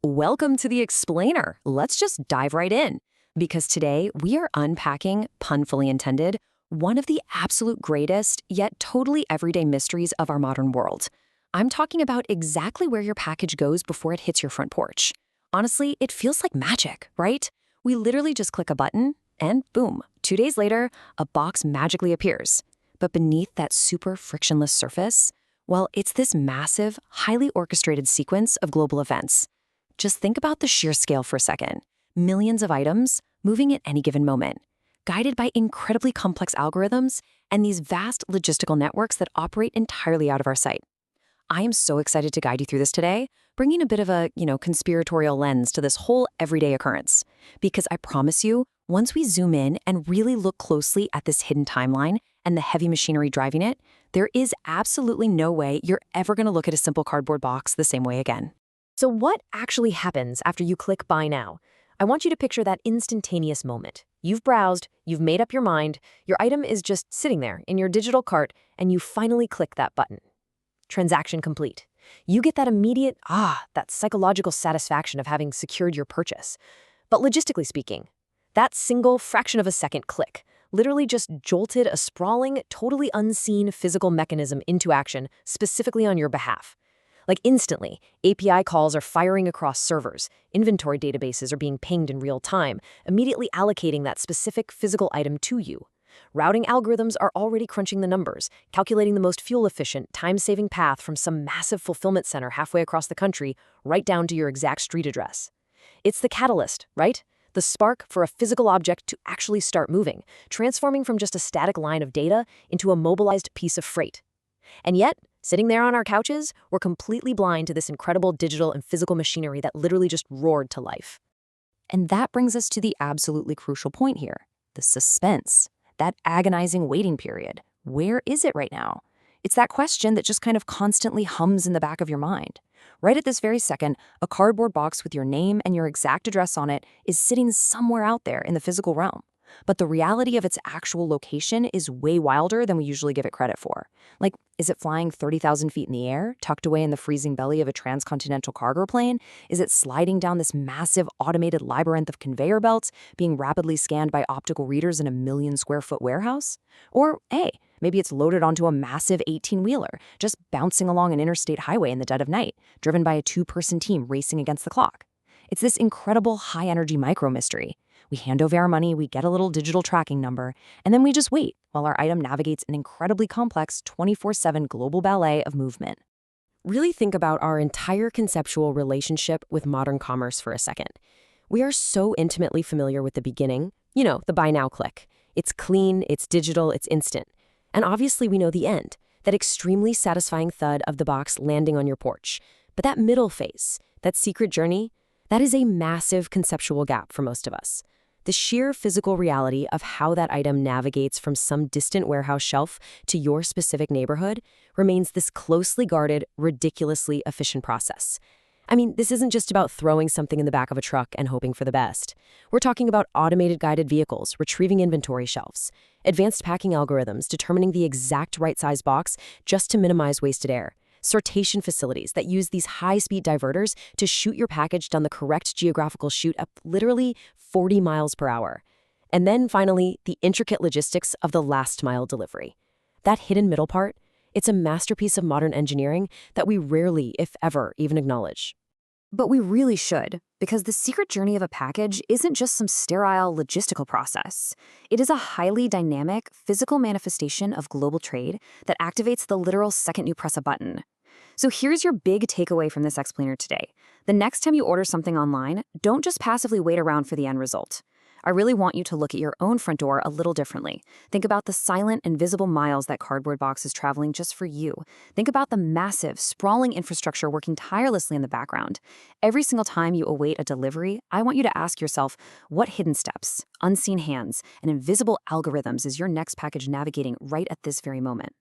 Welcome to the Explainer. Let's just dive right in. Because today we are unpacking, pun fully intended, one of the absolute greatest, yet totally everyday mysteries of our modern world. I'm talking about exactly where your package goes before it hits your front porch. Honestly, it feels like magic, right? We literally just click a button, and boom, 2 days later, a box magically appears. But beneath that super frictionless surface, well, it's this massive, highly orchestrated sequence of global events. Just think about the sheer scale for a second. Millions of items moving at any given moment, guided by incredibly complex algorithms and these vast logistical networks that operate entirely out of our sight. I am so excited to guide you through this today, bringing a bit of a, conspiratorial lens to this whole everyday occurrence. Because I promise you, once we zoom in and really look closely at this hidden timeline and the heavy machinery driving it, there is absolutely no way you're ever going to look at a simple cardboard box the same way again. So what actually happens after you click Buy Now? I want you to picture that instantaneous moment. You've browsed, you've made up your mind, your item is just sitting there in your digital cart, and you finally click that button. Transaction complete. You get that immediate, that psychological satisfaction of having secured your purchase. But logistically speaking, that single fraction of a second click literally just jolted a sprawling, totally unseen physical mechanism into action specifically on your behalf. Like instantly, API calls are firing across servers, inventory databases are being pinged in real time, immediately allocating that specific physical item to you. Routing algorithms are already crunching the numbers, calculating the most fuel-efficient, time-saving path from some massive fulfillment center halfway across the country right down to your exact street address. It's the catalyst, right? The spark for a physical object to actually start moving, transforming from just a static line of data into a mobilized piece of freight. And yet, sitting there on our couches, we're completely blind to this incredible digital and physical machinery that literally just roared to life. And that brings us to the absolutely crucial point here, the suspense, that agonizing waiting period. Where is it right now? It's that question that just kind of constantly hums in the back of your mind. Right at this very second, a cardboard box with your name and your exact address on it is sitting somewhere out there in the physical realm. But the reality of its actual location is way wilder than we usually give it credit for. Like, is it flying 30,000 feet in the air, tucked away in the freezing belly of a transcontinental cargo plane? Is it sliding down this massive automated labyrinth of conveyor belts, being rapidly scanned by optical readers in a 1,000,000-square-foot warehouse? Or, hey, maybe it's loaded onto a massive 18-wheeler, just bouncing along an interstate highway in the dead of night, driven by a two-person team racing against the clock. It's this incredible high-energy micro-mystery. We hand over our money, we get a little digital tracking number, and then we just wait while our item navigates an incredibly complex 24/7 global ballet of movement. Really think about our entire conceptual relationship with modern commerce for a second. We are so intimately familiar with the beginning, the Buy Now click. It's clean, it's digital, it's instant. And obviously we know the end, that extremely satisfying thud of the box landing on your porch. But that middle phase, that secret journey, that is a massive conceptual gap for most of us. The sheer physical reality of how that item navigates from some distant warehouse shelf to your specific neighborhood remains this closely guarded, ridiculously efficient process. I mean, this isn't just about throwing something in the back of a truck and hoping for the best. We're talking about automated guided vehicles retrieving inventory shelves, advanced packing algorithms determining the exact right size box just to minimize wasted air, sortation facilities that use these high-speed diverters to shoot your package down the correct geographical chute at literally 40 miles per hour. And then finally, the intricate logistics of the last-mile delivery. That hidden middle part, it's a masterpiece of modern engineering that we rarely, if ever, even acknowledge. But we really should, because the secret journey of a package isn't just some sterile logistical process. It is a highly dynamic, physical manifestation of global trade that activates the literal second you press a button. So here's your big takeaway from this explainer today. The next time you order something online, don't just passively wait around for the end result. I really want you to look at your own front door a little differently. Think about the silent, invisible miles that cardboard box is traveling just for you. Think about the massive, sprawling infrastructure working tirelessly in the background. Every single time you await a delivery, I want you to ask yourself, what hidden steps, unseen hands, and invisible algorithms is your next package navigating right at this very moment?